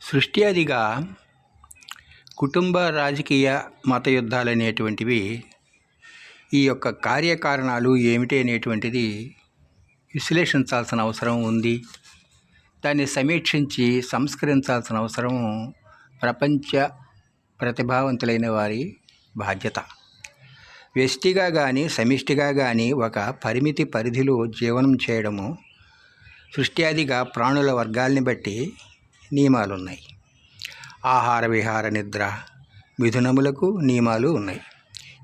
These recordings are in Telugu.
సృష్టి అదిగా కుటుంబ రాజకీయ మత యుద్ధాలు అనేటువంటివి ఈ యొక్క కార్యకారణాలు ఏమిటి అనేటువంటిది విశ్లేషించాల్సిన అవసరం ఉంది. దాన్ని సమీక్షించి సంస్కరించాల్సిన అవసరం ప్రపంచ ప్రతిభావంతులైన వారి బాధ్యత. వ్యష్టిగా కానీ సమిష్టిగా కానీ ఒక పరిమితి పరిధిలో జీవనం చేయడము సృష్ట్యాదిగా ప్రాణుల వర్గాల్ని బట్టి నియమాలున్నాయి. ఆహార విహార నిద్ర మిథునములకు నియమాలు ఉన్నాయి.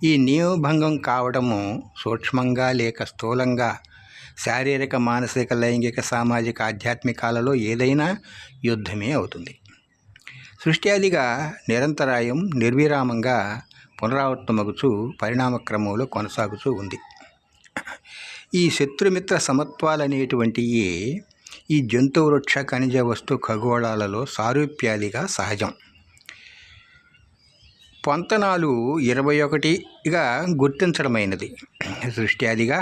ఈ నియమభంగం కావడము సూక్ష్మంగా లేక స్థూలంగా శారీరక మానసిక లైంగిక సామాజిక ఆధ్యాత్మికాలలో ఏదైనా యుద్ధమే అవుతుంది. సృష్ట్యాదిగా నిరంతరాయం నిర్విరామంగా పునరావృతమగుచూ పరిణామక్రమంలో కొనసాగుతూ ఉంది. ఈ శత్రుమిత్ర సమత్వాలనేటువంటివి ఈ జంతు వృక్ష ఖనిజ వస్తు ఖగోళాలలో సారూప్యాదిగా సహజం. పొంతనాలు 21గా గుర్తించడమైనది. సృష్ట్యాదిగా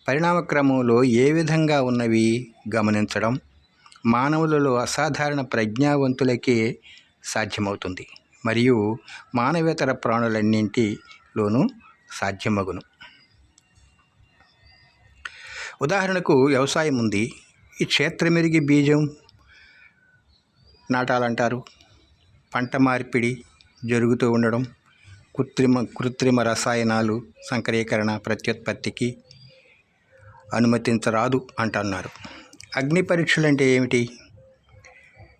పరిణామక్రమంలో ఏ విధంగా ఉన్నవి గమనించడం మానవులలో అసాధారణ ప్రజ్ఞావంతులకే సాధ్యమవుతుంది మరియు మానవేతర ప్రాణులన్నింటిలోనూ సాధ్యమగును. ఉదాహరణకు వ్యవసాయం ఉంది. ఈ క్షేత్రమెరిగి బీజం నాటాలంటారు. పంట మార్పిడి జరుగుతూ ఉండడం, కృత్రిమ రసాయనాలు సంకరీకరణ ప్రత్యుత్పత్తికి అనుమతించరాదు అంటున్నారు. అగ్ని పరీక్షలు అంటే ఏమిటి?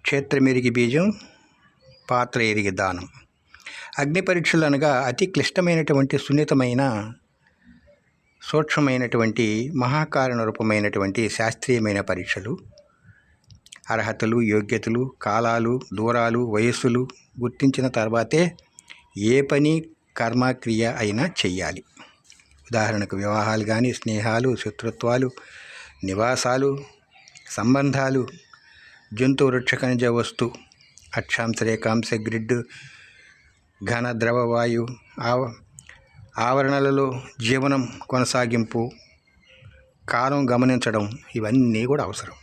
క్షేత్రమెరిగి బీజం పాత్ర ఎరిగి దానం. అగ్ని పరీక్షలు అనగా అతి క్లిష్టమైనటువంటి సున్నితమైన సూక్ష్మమైనటువంటి మహాకారణ రూపమైనటువంటి శాస్త్రీయమైన పరీక్షలు. అర్హతలు, యోగ్యతలు, కాలాలు, దూరాలు, వయస్సులు గుర్తించిన తర్వాతే ఏ పని కర్మక్రియ అయినా చెయ్యాలి. ఉదాహరణకు వివాహాలు కానీ, స్నేహాలు, శత్రుత్వాలు, నివాసాలు, సంబంధాలు, జంతు వృక్ష ఖనిజ వస్తు అక్షాంశ రేఖాంశ గ్రిడ్ ఘన ద్రవ వాయు ఆవరణలలో జీవనం కొనసాగింపు కాలం గమనించడం ఇవన్నీ కూడా అవసరం.